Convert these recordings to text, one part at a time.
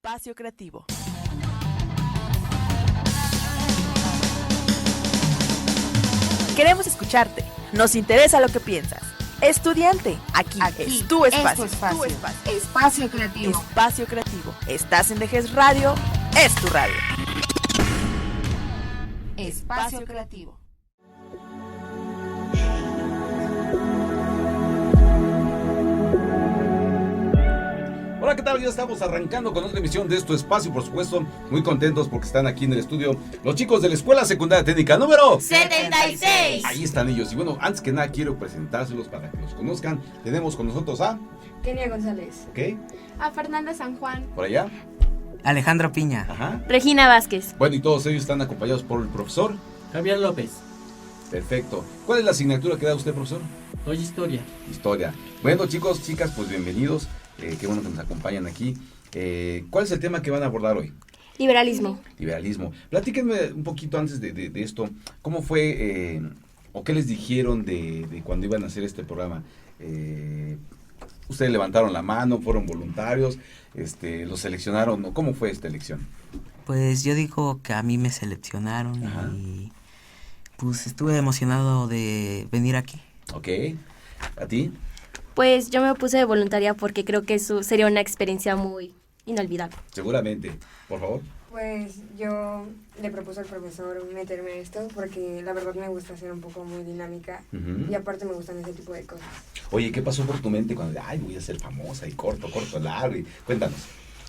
Espacio Creativo. Queremos escucharte. Nos interesa lo que piensas. Estudiante, aquí es tu espacio. Espacio Creativo. Espacio Creativo. Estás en Vejez Radio, es tu radio. Espacio Creativo. Hola, ¿qué tal? Ya estamos arrancando con otra emisión de este espacio, por supuesto, muy contentos porque están aquí en el estudio los chicos de la Escuela Secundaria Técnica número 76. Ahí están ellos. Y bueno, antes que nada quiero presentárselos para que los conozcan. Tenemos con nosotros a... Kenia González. ¿Ok? A Fernanda San Juan. Por allá. Alejandro Piña. Ajá. Regina Vázquez. Bueno, y todos ellos están acompañados por el profesor Javier López. Perfecto. ¿Cuál es la asignatura que da usted, profesor? Soy historia. Historia. Bueno, chicos, chicas, pues bienvenidos. Qué bueno que nos acompañan aquí. ¿Cuál es el tema que van a abordar hoy? Liberalismo. Liberalismo. Platíquenme un poquito antes de esto. ¿Cómo fue o qué les dijeron de cuando iban a hacer este programa? ¿Ustedes levantaron la mano? ¿Fueron voluntarios? ¿Los seleccionaron? ¿O cómo fue esta elección? Pues yo digo que a mí me seleccionaron. Ajá. Y pues estuve emocionado de venir aquí. Ok. ¿A ti? Pues yo me puse de voluntaria porque creo que eso sería una experiencia muy inolvidable. Seguramente. Por favor. Pues yo le propuse al profesor meterme a esto porque la verdad me gusta ser un poco muy dinámica y aparte me gustan ese tipo de cosas. Oye, ¿qué pasó por tu mente cuando voy a ser famosa y corto, largo? Cuéntanos.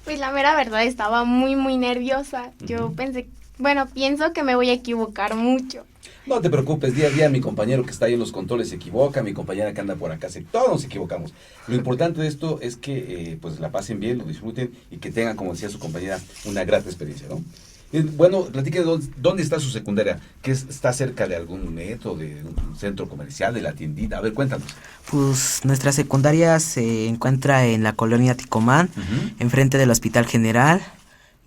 Pues la mera verdad estaba muy nerviosa. Yo pienso que me voy a equivocar mucho. No te preocupes, día a día mi compañero que está ahí en los controles se equivoca, mi compañera que anda por acá, todos nos equivocamos. Lo importante de esto es que pues la pasen bien, lo disfruten y que tengan, como decía su compañera, una grata experiencia, ¿no? Bueno, platíquenos, ¿dónde está su secundaria? ¿Que está cerca de algún metro, de un centro comercial, de la tiendita? A ver, cuéntanos. Pues nuestra secundaria se encuentra en la colonia Ticomán, enfrente del Hospital General.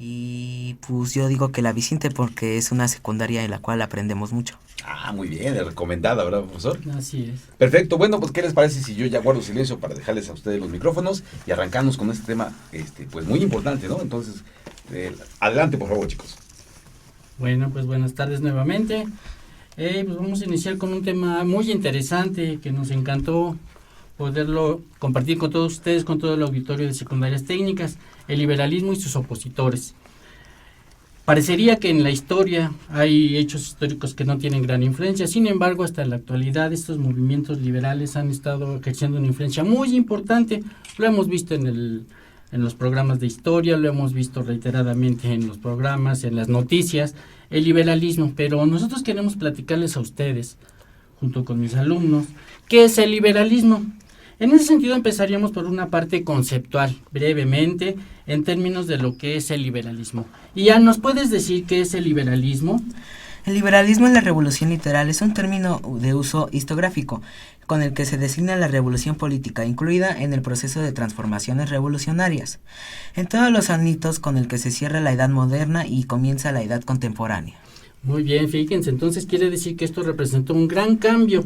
Y pues yo digo que la visite porque es una secundaria en la cual aprendemos mucho. Ah, muy bien, recomendada, ¿verdad, profesor? Así es. Perfecto, bueno, pues ¿qué les parece si yo ya guardo silencio para dejarles a ustedes los micrófonos y arrancamos con este tema, pues muy importante, ¿no? Entonces, adelante, por favor, chicos. Bueno, pues buenas tardes nuevamente. Pues vamos a iniciar con un tema muy interesante que nos encantó poderlo compartir con todos ustedes, con todo el auditorio de secundarias técnicas, el liberalismo y sus opositores. Parecería que en la historia hay hechos históricos que no tienen gran influencia, sin embargo, hasta la actualidad estos movimientos liberales han estado ejerciendo una influencia muy importante. Lo hemos visto en los programas de historia, lo hemos visto reiteradamente en los programas, en las noticias, el liberalismo, pero nosotros queremos platicarles a ustedes, junto con mis alumnos, ¿qué es el liberalismo? En ese sentido empezaríamos por una parte conceptual, brevemente, en términos de lo que es el liberalismo. Y ya, ¿nos puedes decir qué es el liberalismo? El liberalismo en la revolución literal es un término de uso historiográfico, con el que se designa la revolución política, incluida en el proceso de transformaciones revolucionarias, en todos los ámbitos con el que se cierra la edad moderna y comienza la edad contemporánea. Muy bien, fíjense, entonces quiere decir que esto representó un gran cambio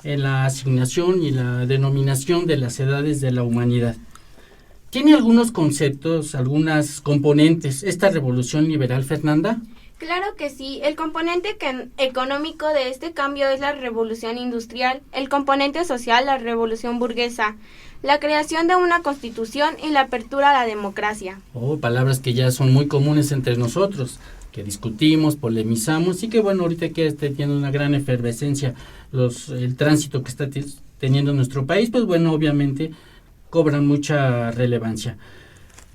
en la asignación y la denominación de las edades de la humanidad. ¿Tiene algunos conceptos, algunas componentes esta revolución liberal, Fernanda? Claro que sí. El componente económico de este cambio es la revolución industrial, el componente social, la revolución burguesa, la creación de una constitución y la apertura a la democracia. Palabras que ya son muy comunes entre nosotros, que discutimos, polemizamos y que bueno, ahorita que esté teniendo una gran efervescencia el tránsito que está teniendo nuestro país, pues bueno, obviamente cobran mucha relevancia.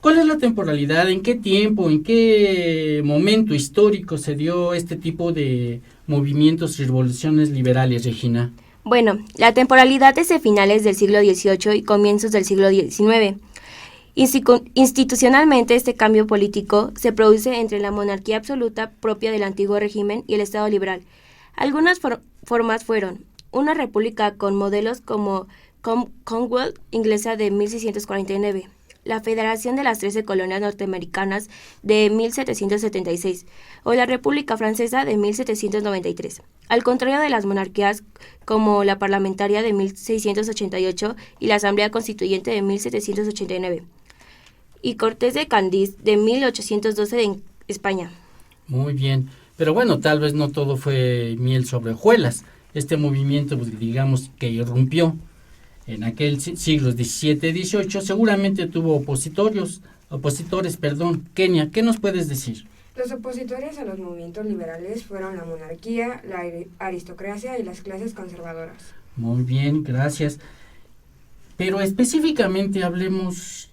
¿Cuál es la temporalidad? ¿En qué tiempo, en qué momento histórico se dio este tipo de movimientos y revoluciones liberales, Regina? Bueno, la temporalidad es de finales del siglo XVIII y comienzos del siglo XIX. Institucionalmente, este cambio político se produce entre la monarquía absoluta propia del antiguo régimen y el Estado liberal. Algunas formas fueron una república con modelos como Commonwealth inglesa de 1649, la Federación de las 13 Colonias Norteamericanas de 1776 o la República Francesa de 1793. Al contrario de las monarquías como la parlamentaria de 1688 y la Asamblea Constituyente de 1789. y Cortés de Cádiz de 1812 en España. Muy bien, pero bueno, tal vez no todo fue miel sobre hojuelas. Este movimiento, pues, digamos que irrumpió en aquel siglos XVII y XVIII, seguramente tuvo opositores. Kenia, ¿qué nos puedes decir? Los opositores a los movimientos liberales fueron la monarquía, la aristocracia y las clases conservadoras. Muy bien, gracias. Pero específicamente hablemos,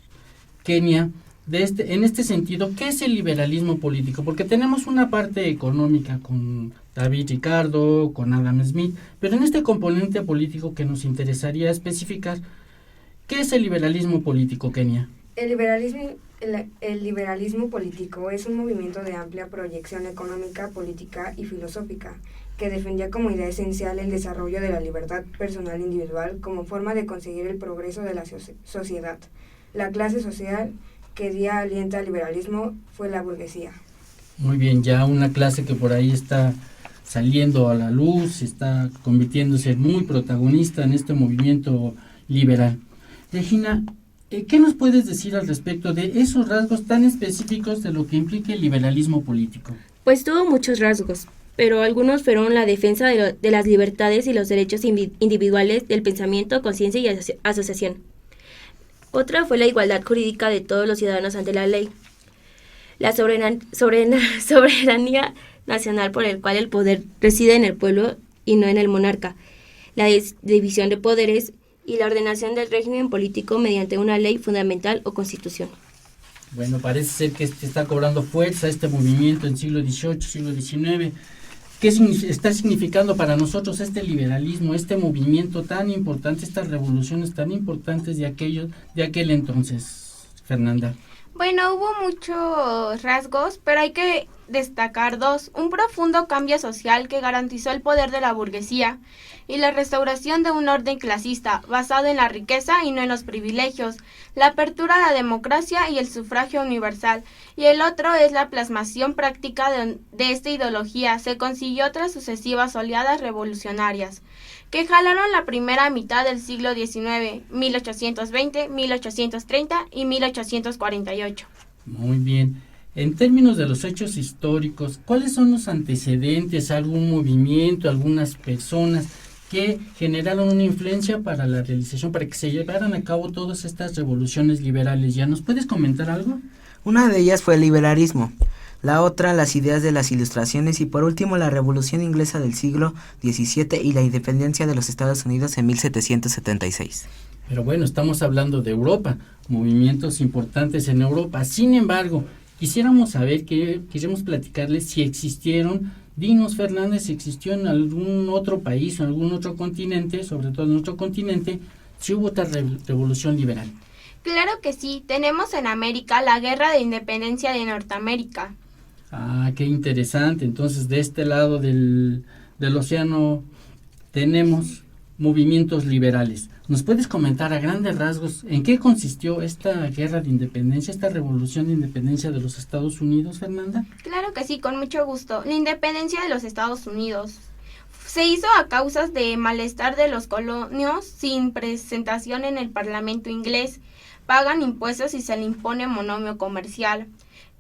Kenia, en este sentido, ¿qué es el liberalismo político? Porque tenemos una parte económica con David Ricardo, con Adam Smith, pero en este componente político que nos interesaría especificar, ¿qué es el liberalismo político, Kenia? El liberalismo político es un movimiento de amplia proyección económica, política y filosófica, que defendía como idea esencial el desarrollo de la libertad personal individual como forma de conseguir el progreso de la sociedad. La clase social que dio aliento al liberalismo fue la burguesía. Muy bien, ya una clase que por ahí está saliendo a la luz, está convirtiéndose muy protagonista en este movimiento liberal. Regina, ¿qué nos puedes decir al respecto de esos rasgos tan específicos de lo que implica el liberalismo político? Pues tuvo muchos rasgos, pero algunos fueron la defensa de las libertades y los derechos individuales del pensamiento, conciencia y asociación. Otra fue la igualdad jurídica de todos los ciudadanos ante la ley. La soberanía nacional por el cual el poder reside en el pueblo y no en el monarca. La división de poderes y la ordenación del régimen político mediante una ley fundamental o constitución. Bueno, parece ser que está cobrando fuerza este movimiento en siglo XVIII, siglo XIX. ¿Qué está significando para nosotros este liberalismo, este movimiento tan importante, estas revoluciones tan importantes de aquel entonces, Fernanda? Bueno, hubo muchos rasgos, pero hay que destacar dos. Un profundo cambio social que garantizó el poder de la burguesía y la restauración de un orden clasista basado en la riqueza y no en los privilegios, la apertura a la democracia y el sufragio universal. Y el otro es la plasmación práctica de esta ideología. Se consiguió tras sucesivas oleadas revolucionarias que jalaron la primera mitad del siglo XIX, 1820, 1830 y 1848. Muy bien. En términos de los hechos históricos, ¿cuáles son los antecedentes, algún movimiento, algunas personas que generaron una influencia para la realización, para que se llevaran a cabo todas estas revoluciones liberales? ¿Ya nos puedes comentar algo? Una de ellas fue el liberalismo, la otra las ideas de las ilustraciones y por último la Revolución Inglesa del siglo XVII y la independencia de los Estados Unidos en 1776. Pero bueno, estamos hablando de Europa, movimientos importantes en Europa. Sin embargo, quisiéramos platicarles si existieron, dinos Fernández, si existió en algún otro país o en algún otro continente, sobre todo en nuestro continente, si hubo otra revolución liberal. Claro que sí, tenemos en América la Guerra de Independencia de Norteamérica. Ah, qué interesante. Entonces, de este lado del océano tenemos movimientos liberales. ¿Nos puedes comentar a grandes rasgos en qué consistió esta guerra de independencia, esta revolución de independencia de los Estados Unidos, Fernanda? Claro que sí, con mucho gusto. La independencia de los Estados Unidos se hizo a causas de malestar de los colonios sin presentación en el Parlamento inglés. Pagan impuestos y se le impone monomio comercial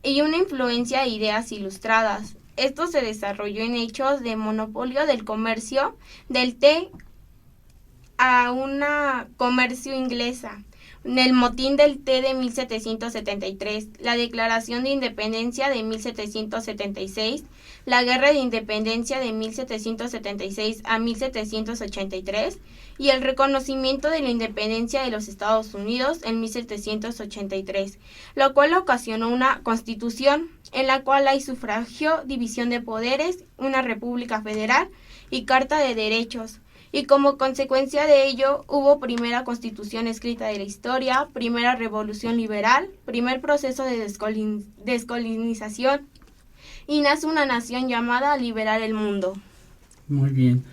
y una influencia de ideas ilustradas. Esto se desarrolló en hechos de monopolio del comercio del té a una comercio inglesa, en el motín del té de 1773, la Declaración de Independencia de 1776, la Guerra de Independencia de 1776 a 1783 y el reconocimiento de la independencia de los Estados Unidos en 1783, lo cual ocasionó una constitución en la cual hay sufragio, división de poderes, una república federal y carta de derechos. Y como consecuencia de ello, hubo primera constitución escrita de la historia, primera revolución liberal, primer proceso de descolonización, y nace una nación llamada a liberar el mundo. Muy bien.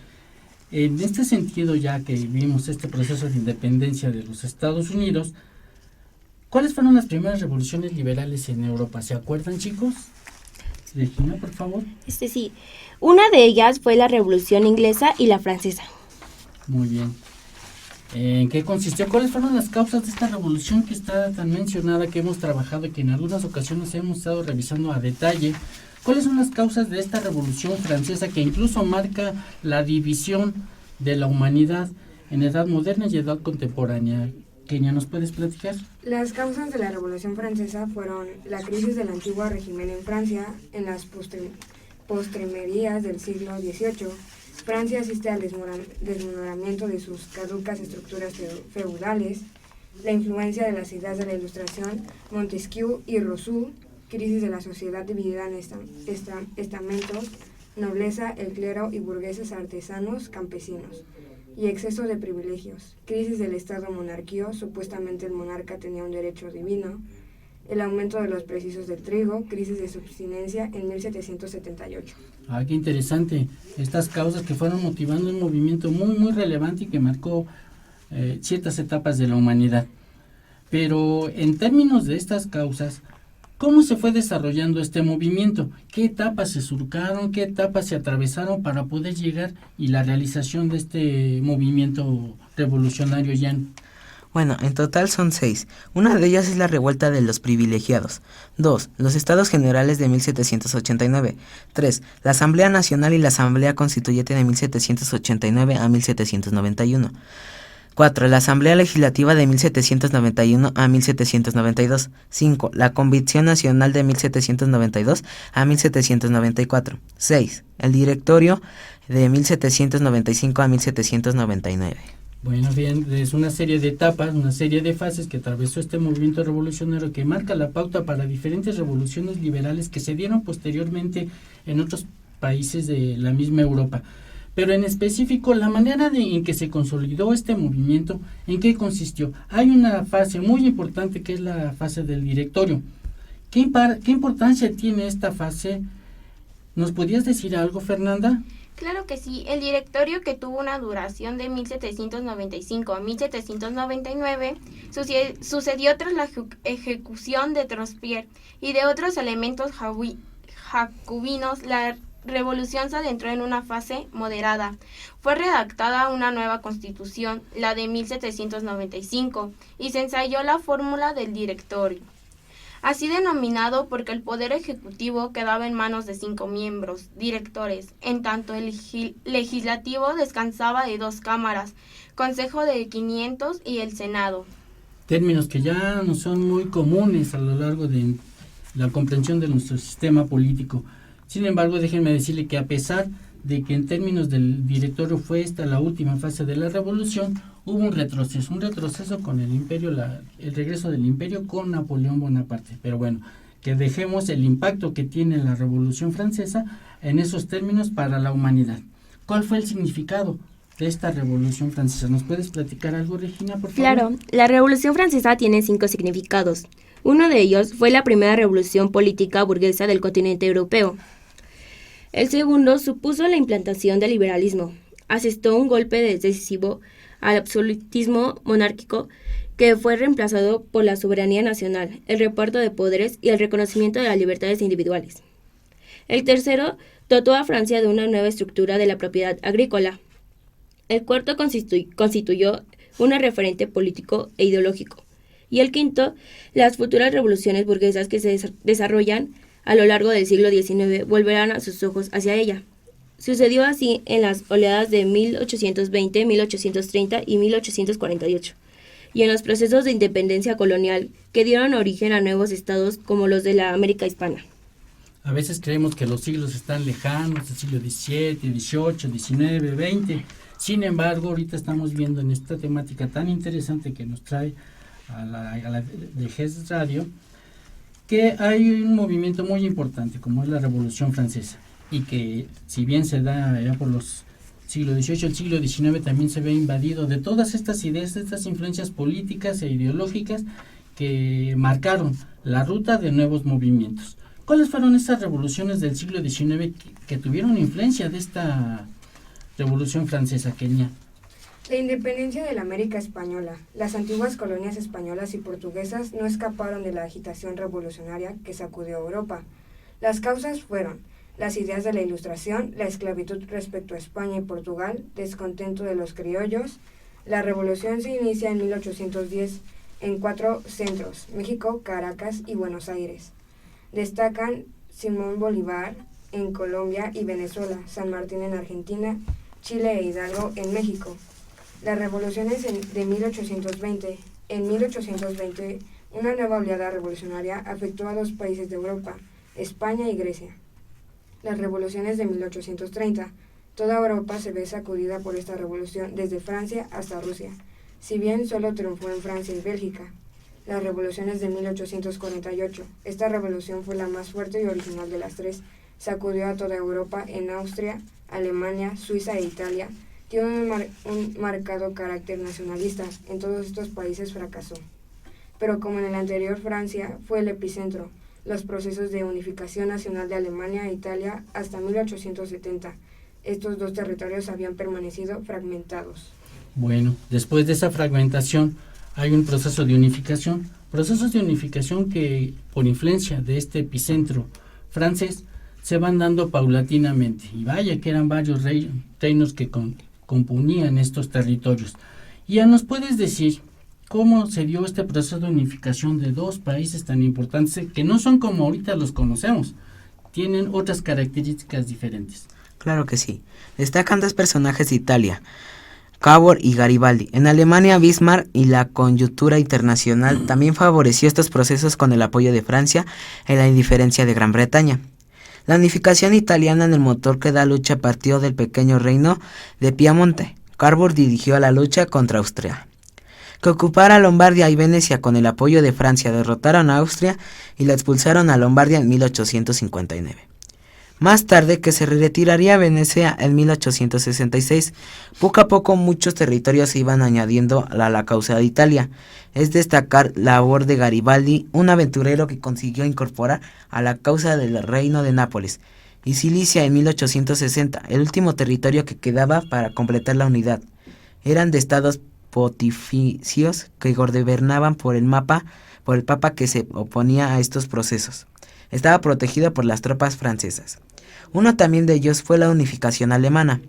En este sentido, ya que vimos este proceso de independencia de los Estados Unidos, ¿cuáles fueron las primeras revoluciones liberales en Europa? ¿Se acuerdan, chicos? Regina, por favor. Sí. Una de ellas fue la Revolución Inglesa y la Francesa. Muy bien. ¿En qué consistió? ¿Cuáles fueron las causas de esta revolución que está tan mencionada, que hemos trabajado y que en algunas ocasiones hemos estado revisando a detalle? ¿Cuáles son las causas de esta revolución francesa que incluso marca la división de la humanidad en edad moderna y edad contemporánea? Kenia, ¿nos puedes platicar? Las causas de la Revolución Francesa fueron la crisis del antiguo régimen en Francia en las postrimerías del siglo XVIII. Francia asiste al desmoronamiento de sus caducas estructuras feudales, la influencia de las ideas de la Ilustración, Montesquieu y Rousseau, crisis de la sociedad dividida en estamentos, nobleza, el clero y burgueses artesanos, campesinos, y exceso de privilegios, crisis del Estado-monarquía, supuestamente el monarca tenía un derecho divino, el aumento de los precios del trigo, crisis de subsistencia en 1778. Qué interesante. Estas causas que fueron motivando un movimiento muy relevante y que marcó ciertas etapas de la humanidad. Pero en términos de estas causas, ¿cómo se fue desarrollando este movimiento? ¿Qué etapas se surcaron? ¿Qué etapas se atravesaron para poder llegar y la realización de este movimiento revolucionario, Jan? Bueno, en total son 6. Una de ellas es la revuelta de los privilegiados. 2. Los Estados Generales de 1789. 3. La Asamblea Nacional y la Asamblea Constituyente de 1789 a 1791. 4. La Asamblea Legislativa de 1791 a 1792. 5. La Convención Nacional de 1792 a 1794. 6. El Directorio de 1795 a 1799. Bueno, bien, es una serie de etapas, una serie de fases que atravesó este movimiento revolucionario que marca la pauta para diferentes revoluciones liberales que se dieron posteriormente en otros países de la misma Europa. Pero en específico, la manera en que se consolidó este movimiento, ¿en qué consistió? Hay una fase muy importante que es la fase del directorio. ¿Qué importancia tiene esta fase? ¿Nos podías decir algo, Fernanda? Claro que sí, el directorio, que tuvo una duración de 1795 a 1799, sucedió tras la ejecución de Robespierre y de otros elementos jacobinos. La revolución se adentró en una fase moderada. Fue redactada una nueva constitución, la de 1795, y se ensayó la fórmula del directorio, así denominado porque el poder ejecutivo quedaba en manos de 5 miembros, directores, en tanto el legislativo descansaba de 2 cámaras, Consejo de 500 y el Senado. Términos que ya no son muy comunes a lo largo de la comprensión de nuestro sistema político. Sin embargo, déjenme decirle que a pesar de que en términos del directorio fue esta la última fase de la revolución, hubo un retroceso con el imperio, el regreso del imperio con Napoleón Bonaparte. Pero bueno, que dejemos el impacto que tiene la Revolución Francesa en esos términos para la humanidad. ¿Cuál fue el significado de esta Revolución Francesa? ¿Nos puedes platicar algo, Regina, por favor? Claro, la Revolución Francesa tiene 5 significados. Uno de ellos fue la primera revolución política burguesa del continente europeo. El segundo supuso la implantación del liberalismo. Asestó un golpe decisivo al absolutismo monárquico que fue reemplazado por la soberanía nacional, el reparto de poderes y el reconocimiento de las libertades individuales. El tercero dotó a Francia de una nueva estructura de la propiedad agrícola. El cuarto constituyó un referente político e ideológico. Y el quinto, las futuras revoluciones burguesas que se desarrollan a lo largo del siglo XIX volverán a sus ojos hacia ella. Sucedió así en las oleadas de 1820, 1830 y 1848, y en los procesos de independencia colonial que dieron origen a nuevos estados como los de la América hispana. A veces creemos que los siglos están lejanos, el siglo XVII, XVIII, XIX, XX. Sin embargo, ahorita estamos viendo en esta temática tan interesante que nos trae a la de GES Radio, que hay un movimiento muy importante como es la Revolución Francesa, y que si bien se da ya por los siglo XVIII, el siglo XIX también se ve invadido de todas estas ideas, de estas influencias políticas e ideológicas que marcaron la ruta de nuevos movimientos. ¿Cuáles fueron esas revoluciones del siglo XIX que tuvieron influencia de esta Revolución Francesa, Kenia? La independencia de la América española. Las antiguas colonias españolas y portuguesas no escaparon de la agitación revolucionaria que sacudió a Europa. Las causas fueron las ideas de la Ilustración, la esclavitud respecto a España y Portugal, descontento de los criollos, La revolución se inicia en 1810 en 4 centros: México, Caracas y Buenos Aires. Destacan Simón Bolívar en Colombia y Venezuela, San Martín en Argentina, Chile e Hidalgo en México. Las revoluciones de 1820. En 1820, una nueva oleada revolucionaria afectó a 2 países de Europa, España y Grecia. Las revoluciones de 1830. Toda Europa se ve sacudida por esta revolución, desde Francia hasta Rusia, si bien solo triunfó en Francia y Bélgica. Las revoluciones de 1848. Esta revolución fue la más fuerte y original de las 3. Sacudió a toda Europa. En Austria, Alemania, Suiza e Italia. Tiene un marcado carácter nacionalista. En todos estos países fracasó. Pero como en el anterior, Francia fue el epicentro. Los procesos de unificación nacional de Alemania e Italia hasta 1870. Estos 2 territorios habían permanecido fragmentados. Bueno, después de esa fragmentación hay un proceso de unificación. Procesos de unificación que, por influencia de este epicentro francés, se van dando paulatinamente. Y vaya que eran varios reinos que componían estos territorios. Y ya nos puedes decir cómo se dio este proceso de unificación de 2 países tan importantes que no son como ahorita los conocemos, tienen otras características diferentes. Claro que sí. Destacan 2 personajes de Italia, Cavour y Garibaldi. En Alemania, Bismarck y la coyuntura internacional también favoreció estos procesos con el apoyo de Francia y la indiferencia de Gran Bretaña. La unificación italiana en el motor que da lucha partió del pequeño reino de Piamonte. Cavour dirigió la lucha contra Austria, que ocupara Lombardia y Venecia. Con el apoyo de Francia derrotaron a Austria y la expulsaron a Lombardia en 1859. Más tarde, que se retiraría a Venecia en 1866. Poco a poco muchos territorios se iban añadiendo a la causa de Italia. Es destacar la labor de Garibaldi, un aventurero que consiguió incorporar a la causa del reino de Nápoles y Sicilia en 1860, el último territorio que quedaba para completar la unidad. Eran de estados pontificios que gobernaban por el papa que se oponía a estos procesos. Estaba protegido por las tropas francesas. Uno también de ellos fue la unificación alemana.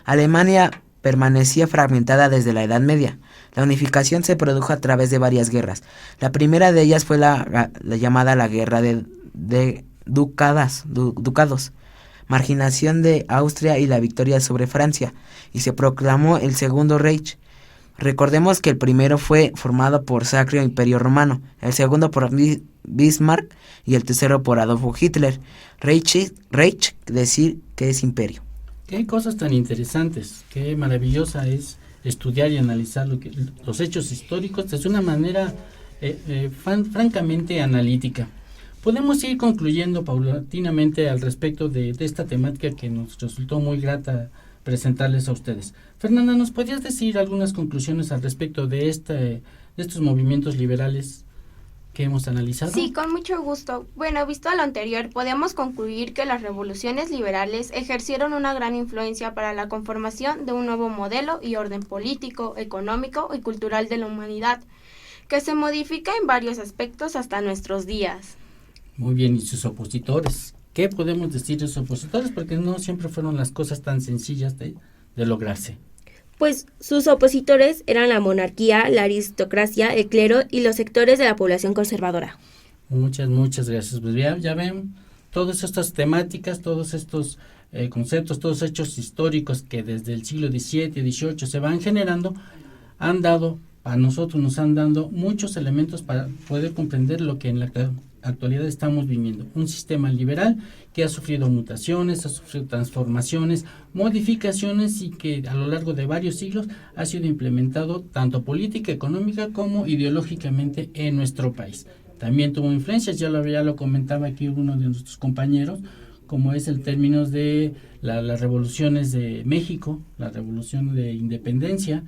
Alemania permanecía fragmentada desde la Edad Media. La unificación se produjo a través de varias guerras. La primera de ellas fue la llamada la Guerra de Ducados, marginación de Austria y la victoria sobre Francia, y se proclamó el Segundo Reich. Recordemos que el primero fue formado por Sacro Imperio Romano, el segundo por Bismarck y el tercero por Adolfo Hitler. Reich decir que es imperio. Qué cosas tan interesantes, qué maravillosa es estudiar y analizar los hechos históricos desde una manera francamente analítica. Podemos ir concluyendo paulatinamente al respecto de esta temática que nos resultó muy grata presentarles a ustedes. Fernanda, ¿nos podrías decir algunas conclusiones al respecto de estos movimientos liberales que hemos analizado? Sí, con mucho gusto. Bueno, visto lo anterior, podemos concluir que las revoluciones liberales ejercieron una gran influencia para la conformación de un nuevo modelo y orden político, económico y cultural de la humanidad, que se modifica en varios aspectos hasta nuestros días. Muy bien, ¿y sus opositores? ¿Qué podemos decir de sus opositores? Porque no siempre fueron las cosas tan sencillas de lograrse. Pues sus opositores eran la monarquía, la aristocracia, el clero y los sectores de la población conservadora. Muchas gracias. Pues ya ven, todas estas temáticas, todos estos conceptos, todos hechos históricos que desde el siglo XVII y XVIII se van generando, nos han dado muchos elementos para poder comprender lo que en la actualidad estamos viviendo. Un sistema liberal que ha sufrido mutaciones, ha sufrido transformaciones, modificaciones y que a lo largo de varios siglos ha sido implementado tanto política, económica como ideológicamente en nuestro país. También tuvo influencias, ya lo comentaba aquí uno de nuestros compañeros, como es el término de las revoluciones de México, la revolución de independencia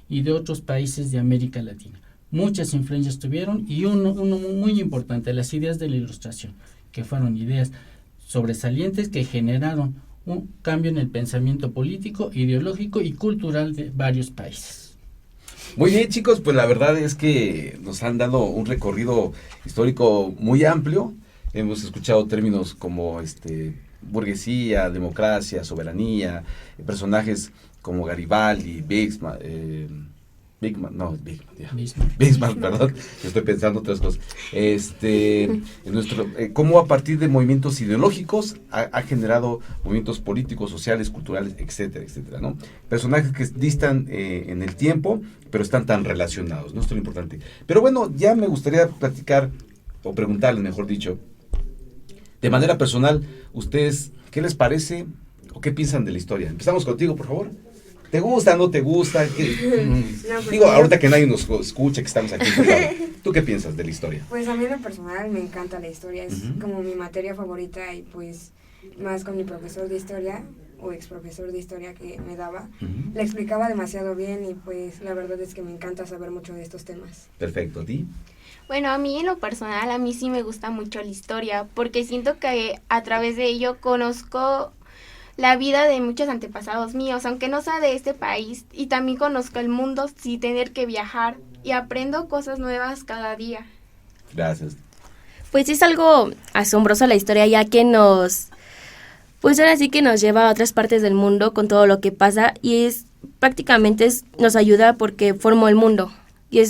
y de otros países de América Latina. Muchas influencias tuvieron y uno muy importante, las ideas de la Ilustración, que fueron ideas sobresalientes que generaron un cambio en el pensamiento político, ideológico y cultural de varios países. Muy bien, chicos, pues la verdad es que nos han dado un recorrido histórico muy amplio. Hemos escuchado términos como burguesía, democracia, soberanía, personajes como Garibaldi, Bismarck, Bismarck, perdón, estoy pensando otras cosas. Cómo a partir de movimientos ideológicos ha generado movimientos políticos, sociales, culturales, etcétera, etcétera, ¿no? Personajes que distan en el tiempo, pero están tan relacionados, ¿no? Esto es lo importante. Pero bueno, ya me gustaría platicar, o preguntarles, mejor dicho, de manera personal, ustedes, ¿qué les parece o qué piensan de la historia? Empezamos contigo, por favor. ¿Te gusta, no te gusta? No, pues Digo, ahorita que nadie nos escucha, que estamos aquí. ¿Tú qué piensas de la historia? Pues a mí en lo personal me encanta la historia, es como mi materia favorita y pues más con mi profesor de historia o ex profesor de historia que me daba, le explicaba demasiado bien y pues la verdad es que me encanta saber mucho de estos temas. Perfecto, ¿a ti? Bueno, a mí en lo personal, a mí sí me gusta mucho la historia, porque siento que a través de ello conozco la vida de muchos antepasados míos, aunque no sea de este país, y también conozco el mundo sin tener que viajar, y aprendo cosas nuevas cada día. Gracias. Pues es algo asombroso la historia, ya que pues ahora sí que nos lleva a otras partes del mundo con todo lo que pasa, y prácticamente nos ayuda porque formó el mundo, y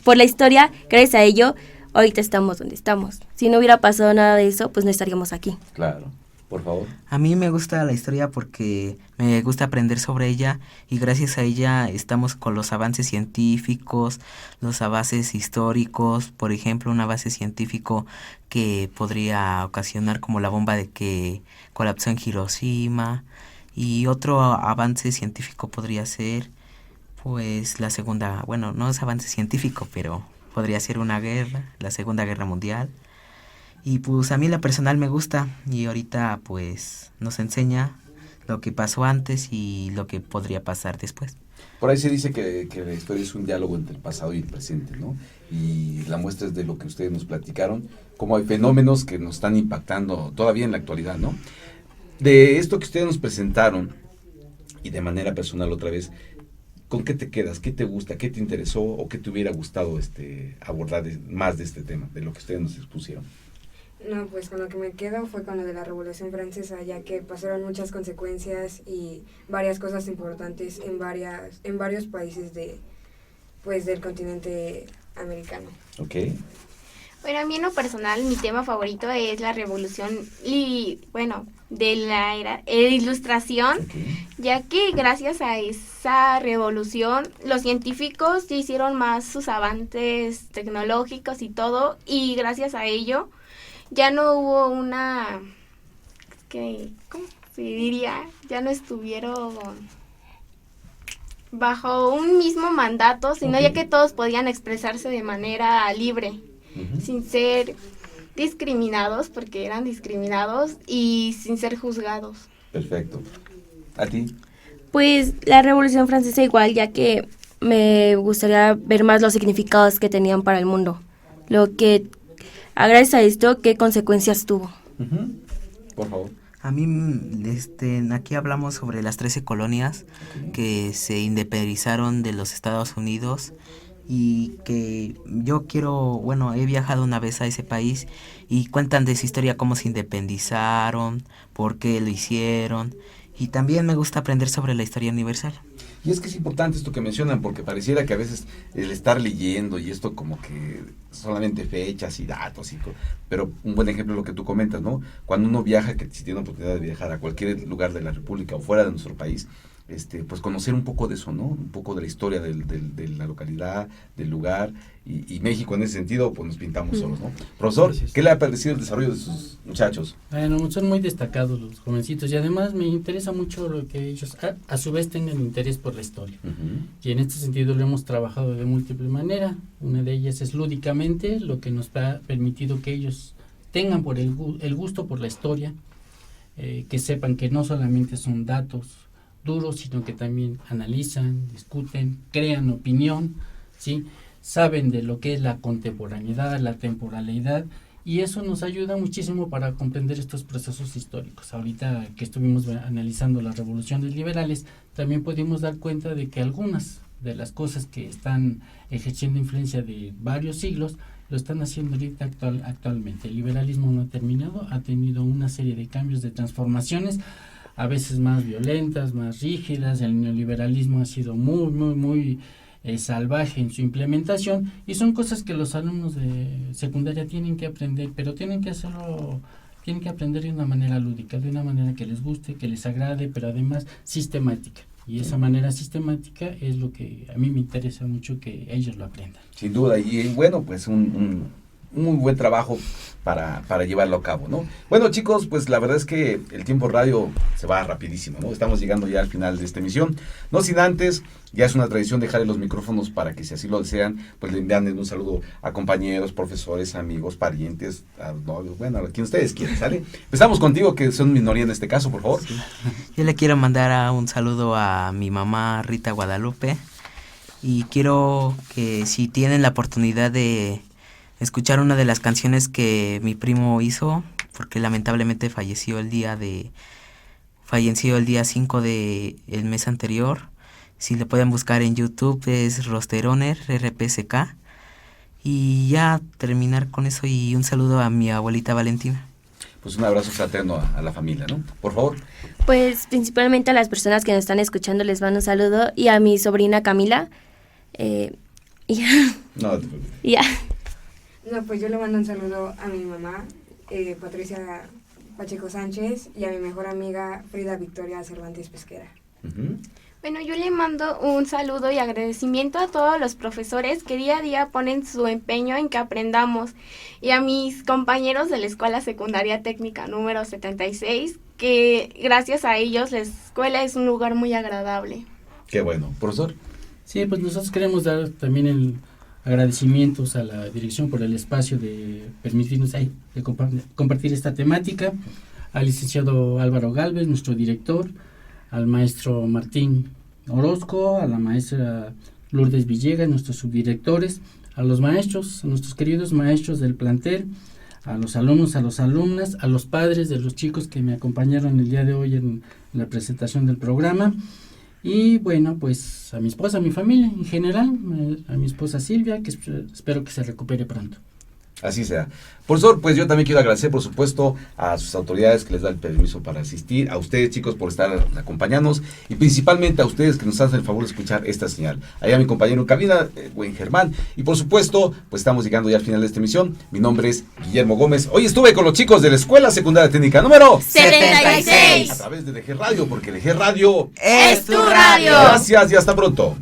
por la historia, gracias a ello, ahorita estamos donde estamos. Si no hubiera pasado nada de eso, pues no estaríamos aquí. Claro. Por favor. A mí me gusta la historia porque me gusta aprender sobre ella y gracias a ella estamos con los avances científicos, los avances históricos, por ejemplo, un avance científico que podría ocasionar como la bomba de que colapsó en Hiroshima, y otro avance científico podría ser pues la segunda, bueno, no es avance científico, pero podría ser una guerra, la Segunda Guerra Mundial. Y pues a mí en la personal me gusta y ahorita pues nos enseña lo que pasó antes y lo que podría pasar después. Por ahí se dice que la historia es un diálogo entre el pasado y el presente, ¿no? Y la muestra es de lo que ustedes nos platicaron, cómo hay fenómenos que nos están impactando todavía en la actualidad, ¿no? De esto que ustedes nos presentaron y de manera personal otra vez, ¿con qué te quedas? ¿Qué te gusta? ¿Qué te interesó? ¿O qué te hubiera gustado abordar más de este tema, de lo que ustedes nos expusieron? No, pues con lo que me quedo fue con lo de la Revolución Francesa, ya que pasaron muchas consecuencias y varias cosas importantes en varios países del continente americano. Ok. Bueno, a mí en lo personal, mi tema favorito es la revolución de la era ilustración, ya que gracias a esa revolución los científicos hicieron más sus avances tecnológicos y todo, y gracias a ello ya no hubo ¿cómo se diría? Ya no estuvieron bajo un mismo mandato, sino ya que todos podían expresarse de manera libre, sin ser discriminados, porque eran discriminados, y sin ser juzgados. Perfecto. ¿A ti? Pues la Revolución Francesa igual, ya que me gustaría ver más los significados que tenían para el mundo. Gracias a esto, ¿qué consecuencias tuvo? Por favor. A mí, aquí hablamos sobre las 13 colonias que se independizaron de los Estados Unidos y que yo he viajado una vez a ese país y cuentan de su historia, cómo se independizaron, por qué lo hicieron, y también me gusta aprender sobre la historia universal. Y es que es importante esto que mencionan, porque pareciera que a veces el estar leyendo y esto como que solamente fechas y datos, pero un buen ejemplo es lo que tú comentas, ¿no? Cuando uno viaja, que si tiene la oportunidad de viajar a cualquier lugar de la República o fuera de nuestro país, pues conocer un poco de eso, ¿no? Un poco de la historia de la localidad, del lugar, y México en ese sentido, pues nos pintamos solos, ¿no? Profesor, ¿qué le ha parecido el desarrollo de sus muchachos? Bueno, son muy destacados los jovencitos y además me interesa mucho lo que ellos a su vez tengan interés por la historia. Y en este sentido lo hemos trabajado de múltiples maneras. Una de ellas es lúdicamente, lo que nos ha permitido que ellos tengan por el gusto por la historia, que sepan que no solamente son datos duros, sino que también analizan, discuten, crean opinión, ¿sí? Saben de lo que es la contemporaneidad, la temporalidad, y eso nos ayuda muchísimo para comprender estos procesos históricos. Ahorita que estuvimos analizando las revoluciones liberales, también pudimos dar cuenta de que algunas de las cosas que están ejerciendo influencia de varios siglos, lo están haciendo ahorita actualmente. El liberalismo no ha terminado, ha tenido una serie de cambios, de transformaciones, a veces más violentas, más rígidas. El neoliberalismo ha sido muy salvaje en su implementación, y son cosas que los alumnos de secundaria tienen que aprender, pero tienen que aprender de una manera lúdica, de una manera que les guste, que les agrade, pero además sistemática. Y esa manera sistemática es lo que a mí me interesa mucho que ellos lo aprendan. Sin duda, y bueno, pues un muy buen trabajo para llevarlo a cabo, ¿no? Bueno, chicos, pues la verdad es que el tiempo radio se va rapidísimo, ¿no? Estamos llegando ya al final de esta emisión. No sin antes, ya es una tradición dejarle los micrófonos para que, si así lo desean, pues le envíen un saludo a compañeros, profesores, amigos, parientes, bueno, a quien ustedes quieran, ¿sale? Empezamos contigo, que son minoría en este caso, por favor. Sí. Yo le quiero mandar un saludo a mi mamá Rita Guadalupe, y quiero que, si tienen la oportunidad de escuchar una de las canciones que mi primo hizo, porque lamentablemente falleció el día 5 del mes anterior. Si le pueden buscar en YouTube, es Rosteroner, RPSK. Y ya terminar con eso, y un saludo a mi abuelita Valentina. Pues un abrazo fraterno a la familia, ¿no? Por favor. Pues principalmente a las personas que nos están escuchando les mando un saludo, y a mi sobrina Camila. No, ya. No, pues yo le mando un saludo a mi mamá, Patricia Pacheco Sánchez, y a mi mejor amiga Frida Victoria Cervantes Pesquera. Uh-huh. Bueno, yo le mando un saludo y agradecimiento a todos los profesores que día a día ponen su empeño en que aprendamos, y a mis compañeros de la Escuela Secundaria Técnica número 76, que gracias a ellos la escuela es un lugar muy agradable. Qué bueno. Profesor. Sí, pues nosotros queremos dar también agradecimientos a la dirección por el espacio de permitirnos de compartir esta temática, al licenciado Álvaro Gálvez, nuestro director, al maestro Martín Orozco, a la maestra Lourdes Villegas, nuestros subdirectores, a los maestros, a nuestros queridos maestros del plantel, a los alumnos, a las alumnas, a los padres de los chicos que me acompañaron el día de hoy en la presentación del programa. Y bueno, pues a mi esposa, a mi familia en general, a mi esposa Silvia, que espero que se recupere pronto. Así sea. Profesor, pues yo también quiero agradecer, por supuesto, a sus autoridades que les dan el permiso para asistir, a ustedes, chicos, por estar acompañándonos, y principalmente a ustedes que nos hacen el favor de escuchar esta señal. Allá mi compañero en cabina, buen Germán, y por supuesto, pues estamos llegando ya al final de esta emisión. Mi nombre es Guillermo Gómez. Hoy estuve con los chicos de la Escuela Secundaria Técnica número 76. A través de DG Radio, porque DG Radio ¡es tu radio! Gracias y hasta pronto.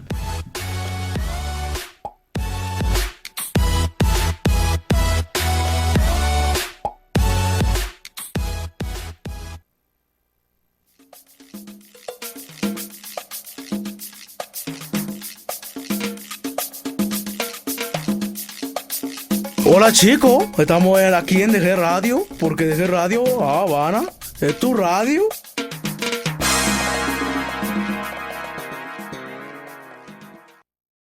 Hola chicos, estamos aquí en DG Radio, porque DG Radio Habana es tu radio.